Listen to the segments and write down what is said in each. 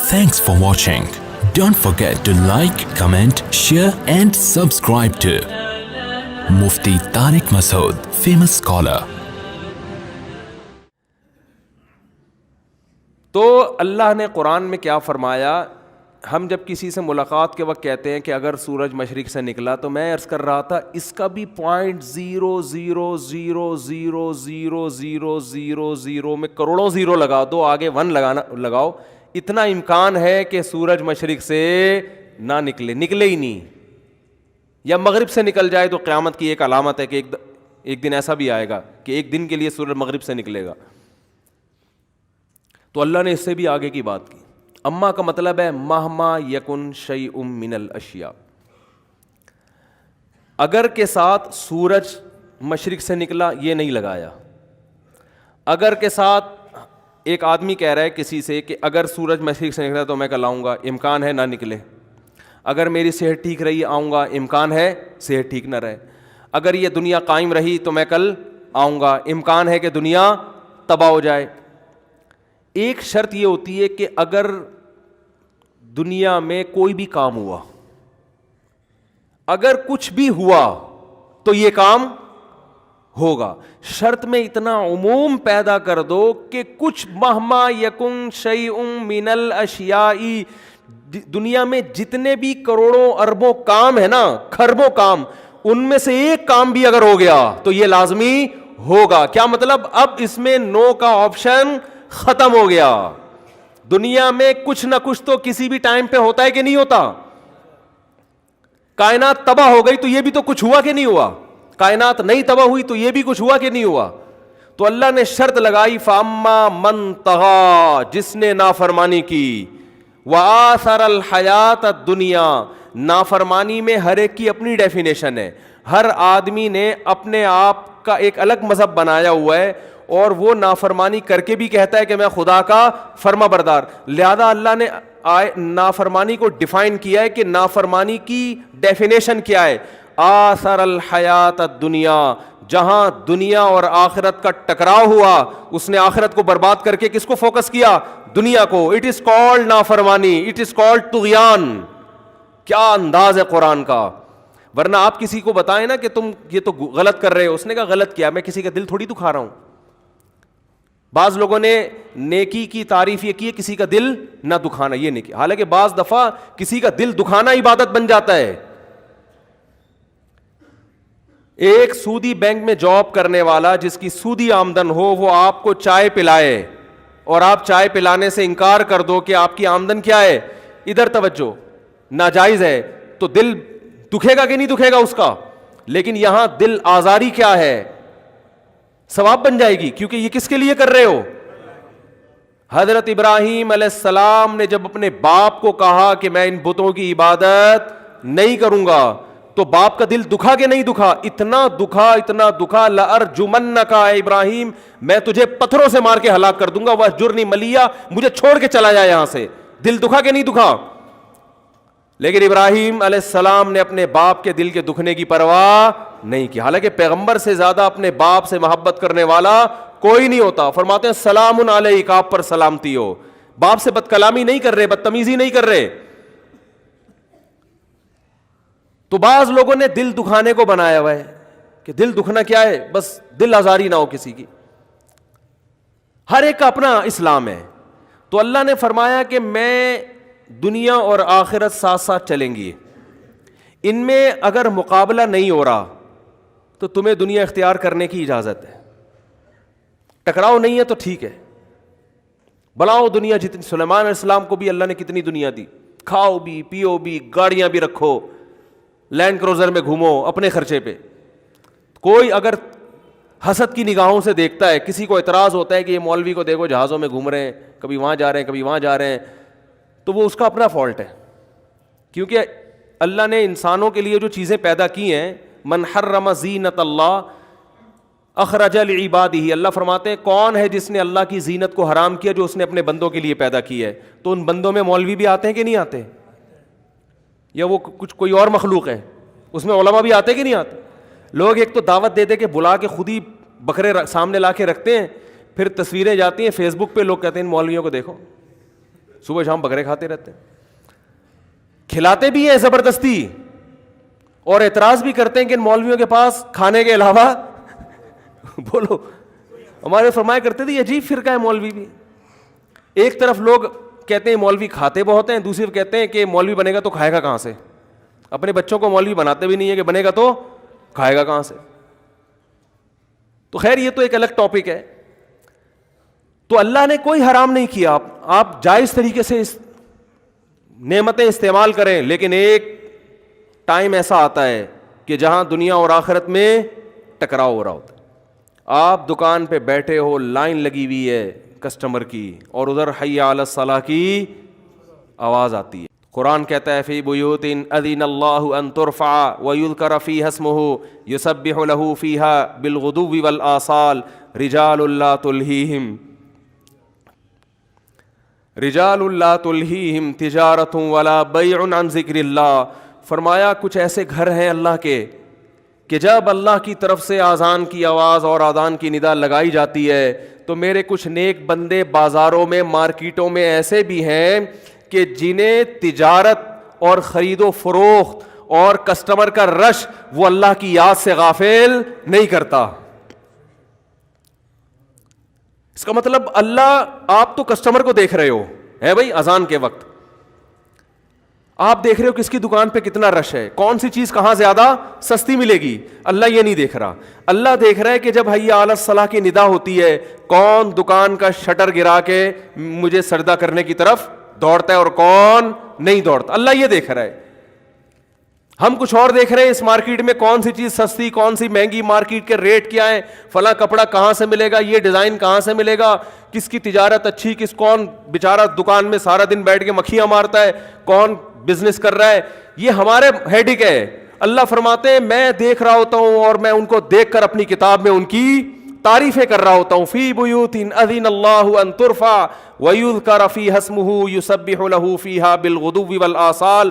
Thanks for watching. Don't forget to like, comment, share and subscribe to Mufti Tariq Masood, famous scholar. تو اللہ نے قرآن میں کیا فرمایا؟ ہم جب کسی سے ملاقات کے وقت کہتے ہیں کہ اگر سورج مشرق سے نکلا، تو میں عرض کر رہا تھا اس کا بھی 0.0000000 میں کروڑوں زیرو لگا دو، آگے 1 لگاؤ، اتنا امکان ہے کہ سورج مشرق سے نہ نکلے ہی نہیں، یا مغرب سے نکل جائے تو قیامت کی ایک علامت ہے کہ ایک دن ایسا بھی آئے گا کہ ایک دن کے لیے سورج مغرب سے نکلے گا. تو اللہ نے اس سے بھی آگے کی بات کی. اما کا مطلب ہے مہما یکن شیء من الاشیاء. اگر کے ساتھ سورج مشرق سے نکلا یہ نہیں لگایا. اگر کے ساتھ ایک آدمی کہہ رہا ہے کسی سے کہ اگر سورج مشرق سے نکلا تو میں کل آؤں گا، امکان ہے نہ نکلے. اگر میری صحت ٹھیک رہی آؤں گا، امکان ہے صحت ٹھیک نہ رہے. اگر یہ دنیا قائم رہی تو میں کل آؤں گا، امکان ہے کہ دنیا تباہ ہو جائے. ایک شرط یہ ہوتی ہے کہ اگر دنیا میں کوئی بھی کام ہوا، اگر کچھ بھی ہوا تو یہ کام ہوگا. شرط میں اتنا عموم پیدا کر دو کہ کچھ مہما یکن شیء من الاشیاء، دنیا میں جتنے بھی کروڑوں اربوں کام ہے نا، کھربوں کام، ان میں سے ایک کام بھی اگر ہو گیا تو یہ لازمی ہوگا. کیا مطلب؟ اب اس میں نو کا آپشن ختم ہو گیا. دنیا میں کچھ نہ کچھ تو کسی بھی ٹائم پہ ہوتا ہے کہ نہیں ہوتا؟ کائنات تباہ ہو گئی تو یہ بھی تو کچھ ہوا کہ نہیں ہوا؟ کائنات نہیں تباہ ہوئی تو یہ بھی کچھ ہوا کہ نہیں ہوا؟ تو اللہ نے شرط لگائی فاما من طغى، جس نے نافرمانی کی، وآثر الحیات الدنیا. نافرمانی میں ہر ایک کی اپنی ڈیفینیشن ہے. ہر آدمی نے اپنے آپ کا ایک الگ مذہب بنایا ہوا ہے، اور وہ نافرمانی کر کے بھی کہتا ہے کہ میں خدا کا فرما بردار. لہذا اللہ نے نافرمانی کو ڈیفائن کیا ہے کہ نافرمانی کی ڈیفینیشن کیا ہے. آثر الحیات الدنیا، جہاں دنیا اور آخرت کا ٹکراؤ ہوا اس نے آخرت کو برباد کر کے کس کو فوکس کیا؟ دنیا کو. اٹ از کالڈ نافرمانی، اٹ از کالڈ طغیان. کیا انداز ہے قرآن کا! ورنہ آپ کسی کو بتائیں نا کہ تم یہ تو غلط کر رہے ہو، اس نے کہا غلط کیا؟ میں کسی کا دل تھوڑی دکھا رہا ہوں. بعض لوگوں نے نیکی کی تعریف یہ کی ہے کسی کا دل نہ دکھانا، یہ نیکی. حالانکہ بعض دفعہ کسی کا دل دکھانا عبادت بن جاتا ہے. ایک سودی بینک میں جاب کرنے والا جس کی سودی آمدن ہو، وہ آپ کو چائے پلائے اور آپ چائے پلانے سے انکار کر دو کہ آپ کی آمدن کیا ہے، ادھر توجہ، ناجائز ہے، تو دل دکھے گا کہ نہیں دکھے گا اس کا؟ لیکن یہاں دل آزاری کیا ہے، ثواب بن جائے گی، کیونکہ یہ کس کے لیے کر رہے ہو؟ حضرت ابراہیم علیہ السلام نے جب اپنے باپ کو کہا کہ میں ان بتوں کی عبادت نہیں کروں گا، تو باپ کا دل دکھا کہ نہیں دکھا؟ اتنا دکھا لأرجمنک اے ابراہیم، میں تجھے پتھروں سے مار کے ہلاک کر دوں گا، وہجرنی ملیا، مجھے چھوڑ کے چلا جائے یہاں سے. دل دکھا کہ نہیں دکھا؟ لیکن ابراہیم علیہ السلام نے اپنے باپ کے دل کے دکھنے کی پرواہ نہیں کی. حالانکہ پیغمبر سے زیادہ اپنے باپ سے محبت کرنے والا کوئی نہیں ہوتا. فرماتے ہیں سلام علیک، آپ پر سلامتی ہو. باپ سے بد کلامی نہیں کر رہے، بدتمیزی نہیں کر رہے. تو بعض لوگوں نے دل دکھانے کو بنایا ہوا ہے کہ دل دکھنا کیا ہے، بس دل آزاری نہ ہو کسی کی. ہر ایک کا اپنا اسلام ہے. تو اللہ نے فرمایا کہ میں دنیا اور آخرت ساتھ ساتھ چلیں گی، ان میں اگر مقابلہ نہیں ہو رہا تو تمہیں دنیا اختیار کرنے کی اجازت ہے. ٹکراؤ نہیں ہے تو ٹھیک ہے، بلاؤ دنیا جتنی. سلیمان علیہ السلام کو بھی اللہ نے کتنی دنیا دی، کھاؤ بھی، پیو بھی، گاڑیاں بھی رکھو، لینڈ کروزر میں گھومو اپنے خرچے پہ. کوئی اگر حسد کی نگاہوں سے دیکھتا ہے، کسی کو اعتراض ہوتا ہے کہ یہ مولوی کو دیکھو جہازوں میں گھوم رہے ہیں، کبھی وہاں جا رہے ہیں، کبھی وہاں جا رہے ہیں، تو وہ اس کا اپنا فالٹ ہے. کیونکہ اللہ نے انسانوں کے لیے جو چیزیں پیدا کی ہیں، من حرم زینت اللہ اخرج لعبادہ، اللہ فرماتے ہیں کون ہے جس نے اللہ کی زینت کو حرام کیا جو اس نے اپنے بندوں کے لیے پیدا کی ہے. تو ان بندوں میں مولوی بھی آتے ہیں کہ نہیں آتے؟ یا وہ کچھ کوئی اور مخلوق ہے؟ اس میں علماء بھی آتے کہ نہیں آتے؟ لوگ ایک تو دعوت دے دے کے بلا کے خود ہی بکرے سامنے لا کے رکھتے ہیں، پھر تصویریں جاتی ہیں فیس بک پہ، لوگ کہتے ہیں ان مولویوں کو دیکھو صبح شام بکرے کھاتے رہتے ہیں, کھلاتے بھی ہیں زبردستی, اور اعتراض بھی کرتے ہیں کہ ان مولویوں کے پاس کھانے کے علاوہ بولو, ہمارے فرمایا کرتے تھے یہ عجیب فرقہ ہے مولوی بھی. ایک طرف لوگ کہتے ہیں مولوی کھاتے بہت ہیں, دوسری طرف کہتے ہیں کہ مولوی بنے گا تو کھائے گا کہاں سے. اپنے بچوں کو مولوی بناتے بھی نہیں ہے کہ بنے گا تو کھائے گا کہاں سے. تو خیر یہ تو ایک الگ ٹاپک ہے. تو اللہ نے کوئی حرام نہیں کیا, آپ جائز طریقے سے اس نعمتیں استعمال کریں, لیکن ایک ٹائم ایسا آتا ہے کہ جہاں دنیا اور آخرت میں ٹکراؤ ہو رہا ہوتا ہے. آپ دکان پہ بیٹھے ہو, لائن لگی ہوئی ہے کسٹمر کی, اور ادھر حی علی الصلاح کی آواز آتی ہے. قرآن کہتا ہے فی بیوت اذن اللہ ان ترفع ویذکر فیہا اسمہ یسبح لہ فیہا بالغدو والآصال رجال لا تلہیہم تجارت ولا بیع عن ذکر اللہ. فرمایا کچھ ایسے گھر ہیں اللہ کے کہ جب اللہ کی طرف سے اذان کی آواز اور اذان کی ندا لگائی جاتی ہے تو میرے کچھ نیک بندے بازاروں میں, مارکیٹوں میں ایسے بھی ہیں کہ جنہیں تجارت اور خرید و فروخت اور کسٹمر کا رش وہ اللہ کی یاد سے غافل نہیں کرتا. اس کا مطلب اللہ, آپ تو کسٹمر کو دیکھ رہے ہو ہے بھائی, اذان کے وقت آپ دیکھ رہے ہو کس کی دکان پہ کتنا رش ہے, کون سی چیز کہاں زیادہ سستی ملے گی. اللہ یہ نہیں دیکھ رہا, اللہ دیکھ رہا ہے کہ جب حی علی الصلاح کی ندا ہوتی ہے کون دکان کا شٹر گرا کے مجھے سجدہ کرنے کی طرف دوڑتا ہے اور کون نہیں دوڑتا. اللہ یہ دیکھ رہا ہے. ہم کچھ اور دیکھ رہے ہیں اس مارکیٹ میں کون سی چیز سستی کون سی مہنگی, مارکیٹ کے ریٹ کیا ہیں, فلاں کپڑا کہاں سے ملے گا, یہ ڈیزائن کہاں سے ملے گا, کس کی تجارت اچھی, کون بیچارہ دکان میں سارا دن بیٹھ کے مکھیاں مارتا ہے, کون بزنس کر رہا ہے. یہ ہمارے ہیڈک ہے. اللہ فرماتے ہیں میں دیکھ رہا ہوتا ہوں اور میں ان کو دیکھ کر اپنی کتاب میں ان کی تعریفیں کر رہا ہوتا ہوں. فی بیوت اذن اللہ ان ترفع ویذکر فیہا اسمہ یسبح لہ فیہا بالغدو والآصال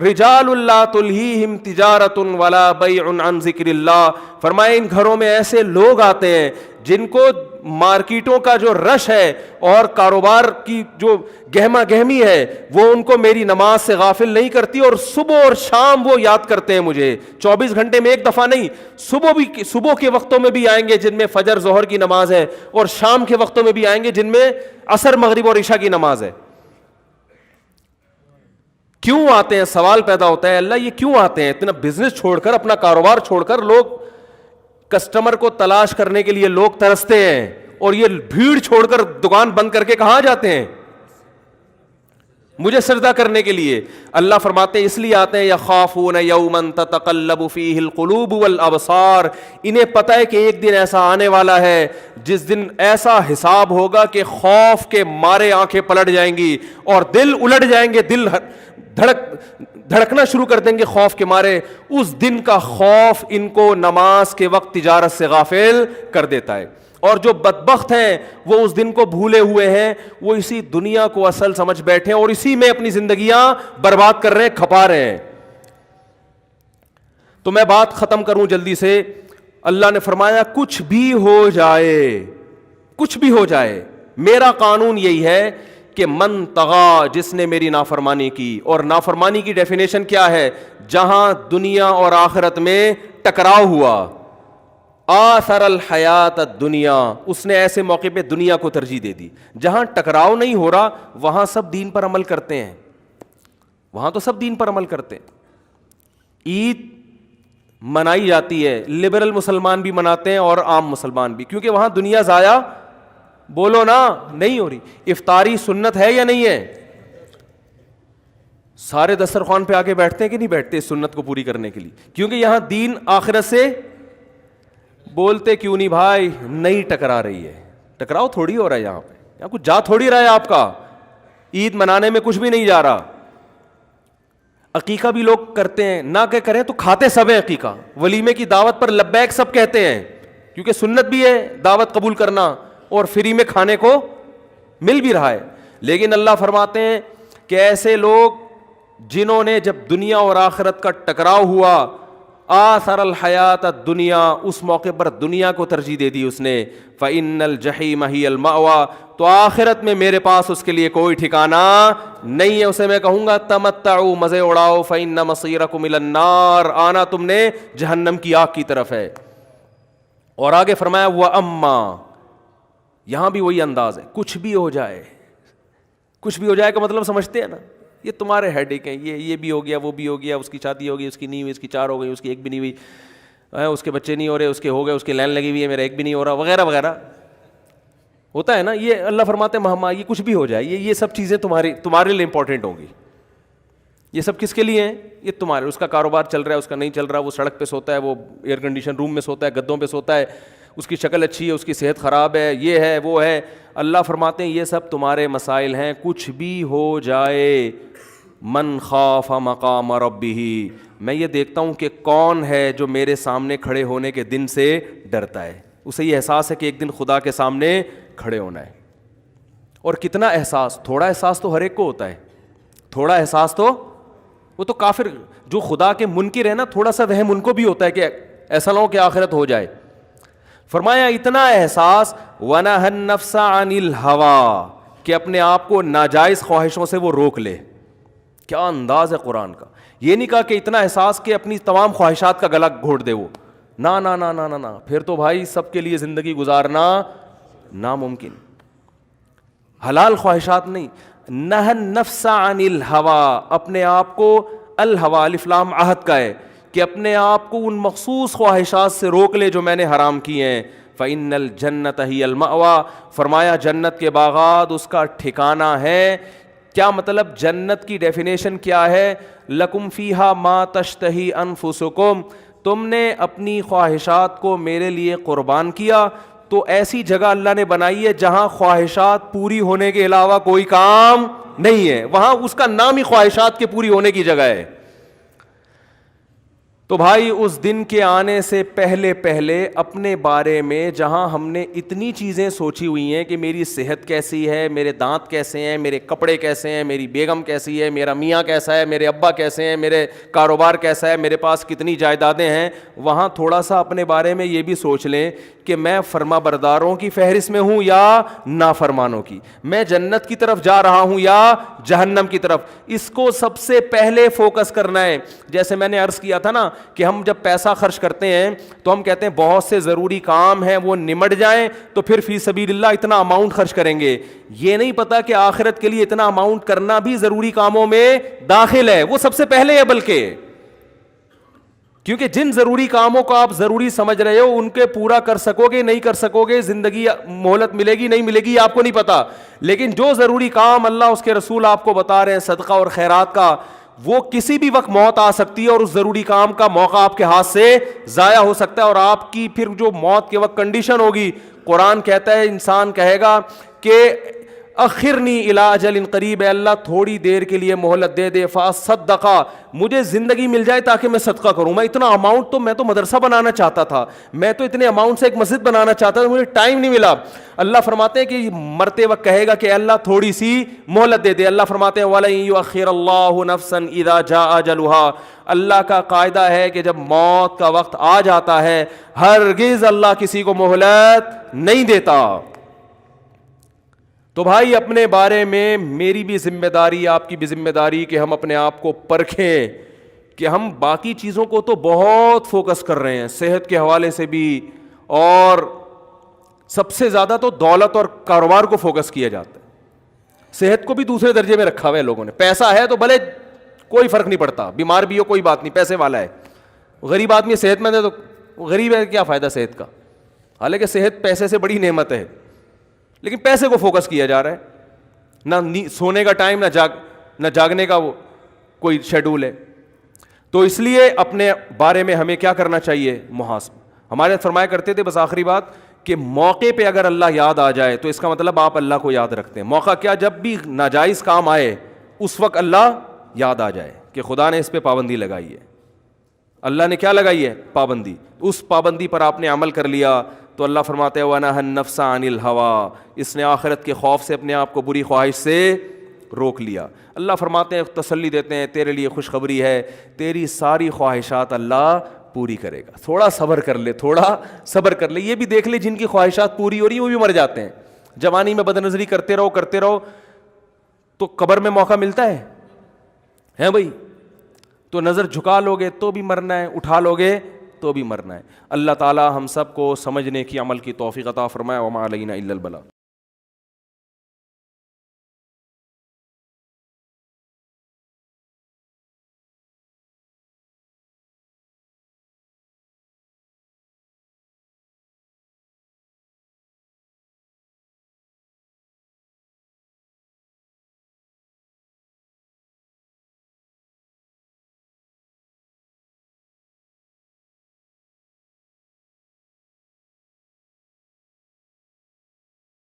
رجال لا تلہیہم تجارت ولا بیع عن ذکر اللہ. فرمائے ان گھروں میں ایسے لوگ آتے ہیں جن کو مارکیٹوں کا جو رش ہے اور کاروبار کی جو گہما گہمی ہے وہ ان کو میری نماز سے غافل نہیں کرتی, اور صبح اور شام وہ یاد کرتے ہیں مجھے. 24 گھنٹے میں ایک دفعہ نہیں, صبح کے وقتوں میں بھی آئیں گے جن میں فجر ظہر کی نماز ہے, اور شام کے وقتوں میں بھی آئیں گے جن میں عصر مغرب اور عشاء کی نماز ہے. کیوں آتے ہیں؟ سوال پیدا ہوتا ہے, اللہ یہ کیوں آتے ہیں؟ اتنا بزنس چھوڑ کر, اپنا کاروبار چھوڑ کر لوگ کسٹمر کو تلاش کرنے کے لیے لوگ ترستے ہیں, اور یہ بھیڑ چھوڑ کر دکان بند کر کے کہاں جاتے ہیں؟ مجھے سجدہ کرنے کے لیے. اللہ فرماتے ہیں اس لیے آتے ہیں یخافون یوما تتقلب فیہ القلوب والابصار. انہیں پتہ ہے کہ ایک دن ایسا آنے والا ہے جس دن ایسا حساب ہوگا کہ خوف کے مارے آنکھیں پلٹ جائیں گی اور دل الٹ جائیں گے, دل دھڑکنا شروع کر دیں گے خوف کے مارے. اس دن کا خوف ان کو نماز کے وقت تجارت سے غافل کر دیتا ہے. اور جو بدبخت ہیں وہ اس دن کو بھولے ہوئے ہیں, وہ اسی دنیا کو اصل سمجھ بیٹھے ہیں اور اسی میں اپنی زندگیاں برباد کر رہے ہیں, کھپا رہے ہیں. تو میں بات ختم کروں جلدی سے. اللہ نے فرمایا کچھ بھی ہو جائے, کچھ بھی ہو جائے, میرا قانون یہی ہے کہ من طغا, جس نے میری نافرمانی کی. اور نافرمانی کی ڈیفینیشن کیا ہے؟ جہاں دنیا اور آخرت میں ٹکراؤ ہوا. آثر الحیات الدنیا, اس نے ایسے موقع پہ دنیا کو ترجیح دے دی. جہاں ٹکراؤ نہیں ہو رہا وہاں سب دین پر عمل کرتے ہیں, وہاں تو سب دین پر عمل کرتے ہیں. عید منائی جاتی ہے, لبرل مسلمان بھی مناتے ہیں اور عام مسلمان بھی, کیونکہ وہاں دنیا ضائع بولو نا نہیں ہو رہی. افطاری سنت ہے یا نہیں ہے؟ سارے دسترخوان پہ آ کے بیٹھتے ہیں کہ نہیں بیٹھتے اس سنت کو پوری کرنے کے لیے؟ کیونکہ یہاں دین آخرت سے بولتے کیوں نہیں بھائی؟ نہیں ٹکرا رہی ہے. ٹکراؤ تھوڑی ہو رہا ہے یہاں پہ, یہاں کچھ جا تھوڑی رہا ہے آپ کا. عید منانے میں کچھ بھی نہیں جا رہا. عقیقہ بھی لوگ کرتے ہیں, نہ کہ کریں تو کھاتے سب ہیں عقیقہ. ولیمے کی دعوت پر لبیک سب کہتے ہیں, کیونکہ سنت بھی ہے دعوت قبول کرنا اور فری میں کھانے کو مل بھی رہا ہے. لیکن اللہ فرماتے ہیں کہ ایسے لوگ جنہوں نے جب دنیا اور آخرت کا ٹکراؤ ہوا آثر الحیات الدنیا، اس موقع پر دنیا کو ترجیح دے دی اس نے. فإن الجحیم ہی المأویٰ، تو آخرت میں میرے پاس اس کے لیے کوئی ٹھکانہ نہیں ہے. اسے میں کہوں گا تمتعوا، مزے اڑاؤ. فإن مصیرکم الی النار، آنا تم نے جہنم کی آگ کی طرف ہے. اور آگے فرمایا وَأَمَّا، یہاں بھی وہی انداز ہے، کچھ بھی ہو جائے. کچھ بھی ہو جائے کا مطلب سمجھتے ہیں نا، یہ تمہارے ہیڈ ایک ہیں، یہ بھی ہو گیا، وہ بھی ہو گیا، اس کی شادی ہو گئی، اس کی نہیں ہوئی، اس کی 4 ہو گئی، اس کی 1 بھی نہیں ہوئی، اس کے بچے نہیں ہو رہے، اس کے ہو گئے، اس کی لائن لگی ہوئی ہے، میرا 1 بھی نہیں ہو رہا، وغیرہ وغیرہ ہوتا ہے نا. یہ اللہ فرماتے ہیں مہما یہ کچھ بھی ہو جائے، یہ سب چیزیں تمہارے لیے امپورٹنٹ ہوں گی. یہ سب کس کے لیے ہیں؟ یہ تمہارے. اس کا کاروبار چل رہا ہے، اس کا نہیں چل رہا، وہ سڑک پہ سوتا ہے، وہ ایئر کنڈیشن روم میں سوتا ہے، گدوں پہ سوتا ہے، اس کی شکل اچھی ہے، اس کی صحت خراب ہے، یہ ہے وہ ہے. اللہ فرماتے ہیں یہ سب تمہارے مسائل ہیں، کچھ بھی ہو جائے. من خاف مقام ربہ، میں یہ دیکھتا ہوں کہ کون ہے جو میرے سامنے کھڑے ہونے کے دن سے ڈرتا ہے. اسے یہ احساس ہے کہ ایک دن خدا کے سامنے کھڑے ہونا ہے. اور کتنا احساس، تھوڑا احساس تو ہر ایک کو ہوتا ہے. تھوڑا احساس تو وہ تو کافر جو خدا کے منکر ہے نا، تھوڑا سا وہم ان کو بھی ہوتا ہے کہ ایسا نہ ہو کہ آخرت ہو جائے. فرمایا اتنا احساس. وَنَهَى النَّفْسَ عَنِ الْهَوَىٰ، کہ اپنے آپ کو ناجائز خواہشوں سے وہ روک لے. کیا انداز ہے قرآن کا. یہ نہیں کہا کہ اتنا احساس کہ اپنی تمام خواہشات کا گلا گھونٹ دے وہ، نہ نہ نہ نہ نہ، پھر تو بھائی سب کے لیے زندگی گزارنا ناممکن. حلال خواہشات نہیں. نہى النفس عن الہویٰ، اپنے آپ کو، الہویٰ الف لام عہد کا ہے، کہ اپنے آپ کو ان مخصوص خواہشات سے روک لے جو میں نے حرام کی ہیں. فإن الجنت ہی المأویٰ، فرمایا جنت کے باغات اس کا ٹھکانہ ہے. کیا مطلب؟ جنت کی ڈیفینیشن کیا ہے؟ لکم فیہا ما تشتہی انفسکم، تم نے اپنی خواہشات کو میرے لیے قربان کیا تو ایسی جگہ اللہ نے بنائی ہے جہاں خواہشات پوری ہونے کے علاوہ کوئی کام نہیں ہے. وہاں اس کا نام ہی خواہشات کے پوری ہونے کی جگہ ہے. تو بھائی اس دن کے آنے سے پہلے پہلے اپنے بارے میں جہاں ہم نے اتنی چیزیں سوچی ہوئی ہیں کہ میری صحت کیسی ہے، میرے دانت کیسے ہیں، میرے کپڑے کیسے ہیں، میری بیگم کیسی ہے، میرا میاں کیسا ہے، میرے ابا کیسے ہیں، میرے کاروبار کیسا ہے، میرے پاس کتنی جائیدادیں ہیں، وہاں تھوڑا سا اپنے بارے میں یہ بھی سوچ لیں کہ میں فرما برداروں کی فہرست میں ہوں یا نافرمانوں کی، میں جنت کی طرف جا رہا ہوں یا جہنم کی طرف. اس کو سب سے پہلے فوکس کرنا ہے. جیسے میں نے عرض کیا تھا نا کہ ہم جب پیسہ خرچ کرتے ہیں تو ہم کہتے ہیں بہت سے ضروری کام ہیں وہ نمٹ جائیں تو پھر فی سبیل اللہ اتنا اماؤنٹ خرچ کریں گے. یہ نہیں پتا کہ آخرت کے لیے اتنا اماؤنٹ کرنا بھی ضروری کاموں میں داخل ہے، وہ سب سے پہلے ہے. بلکہ کیونکہ جن ضروری کاموں کو آپ ضروری سمجھ رہے ہو ان کے پورا کر سکو گے نہیں کر سکو گے، زندگی مہلت ملے گی نہیں ملے گی آپ کو نہیں پتا. لیکن جو ضروری کام اللہ اس کے رسول آپ کو بتا رہے ہیں صدقہ اور خیرات کا، وہ کسی بھی وقت موت آ سکتی ہے اور اس ضروری کام کا موقع آپ کے ہاتھ سے ضائع ہو سکتا ہے. اور آپ کی پھر جو موت کے وقت کنڈیشن ہوگی، قرآن کہتا ہے انسان کہے گا کہ اخرنی الی اجل قریب، ہے اللہ تھوڑی دیر کے لیے مہلت دے دے، فاصدقا، مجھے زندگی مل جائے تاکہ میں صدقہ کروں. میں اتنا اماؤنٹ تو میں تو مدرسہ بنانا چاہتا تھا، میں تو اتنے اماؤنٹ سے ایک مسجد بنانا چاہتا تھا، مجھے ٹائم نہیں ملا. اللہ فرماتے ہیں کہ مرتے وقت کہے گا کہ اللہ تھوڑی سی مہلت دے دے. اللہ فرماتے ہیں وَلَن يُؤَخِّرَ اللَّهُ نَفْسًا إِذَا جَاءَ أَجَلُهَا، اللہ کا قاعدہ ہے کہ جب موت کا وقت آ جاتا ہے ہرگز اللہ کسی کو مہلت نہیں دیتا. تو بھائی اپنے بارے میں میری بھی ذمہ داری، آپ کی بھی ذمہ داری کہ ہم اپنے آپ کو پرکھیں کہ ہم باقی چیزوں کو تو بہت فوکس کر رہے ہیں، صحت کے حوالے سے بھی، اور سب سے زیادہ تو دولت اور کاروبار کو فوکس کیا جاتا ہے. صحت کو بھی دوسرے درجے میں رکھا ہوا ہے لوگوں نے. پیسہ ہے تو بھلے کوئی فرق نہیں پڑتا، بیمار بھی ہو کوئی بات نہیں، پیسے والا ہے. غریب آدمی صحت مند ہے تو غریب ہے، کیا فائدہ صحت کا؟ حالانکہ صحت پیسے سے بڑی نعمت ہے، لیکن پیسے کو فوکس کیا جا رہا ہے. نہ سونے کا ٹائم، نہ جاگنے کا وہ کوئی شیڈول ہے. تو اس لیے اپنے بارے میں ہمیں کیا کرنا چاہیے؟ محاسبہ. ہمارے فرمایا کرتے تھے، بس آخری بات، کہ موقع پہ اگر اللہ یاد آ جائے تو اس کا مطلب آپ اللہ کو یاد رکھتے ہیں. موقع کیا؟ جب بھی ناجائز کام آئے اس وقت اللہ یاد آ جائے کہ خدا نے اس پہ پابندی لگائی ہے. اللہ نے کیا لگائی ہے؟ پابندی. اس پابندی پر آپ نے عمل کر لیا تو اللہ فرماتے ہیں وَنَهَى النَّفْسَ عَنِ الْهَوَىٰ، اس نے آخرت کے خوف سے اپنے آپ کو بری خواہش سے روک لیا. اللہ فرماتے ہیں، تسلی دیتے ہیں، تیرے لیے خوشخبری ہے، تیری ساری خواہشات اللہ پوری کرے گا. تھوڑا صبر کر لے, تھوڑا صبر کر لے. یہ بھی دیکھ لے جن کی خواہشات پوری ہو رہی ہیں وہ بھی مر جاتے ہیں. جوانی میں بد نظری کرتے رہو تو قبر میں موقع ملتا ہے بھائی. تو نظر جھکا لو گے تو بھی مرنا ہے, اٹھا لو گے تو بھی مرنا ہے. اللہ تعالی ہم سب کو سمجھنے کی, عمل کی توفیق عطا فرمائے. وما علینا الا البلاغ.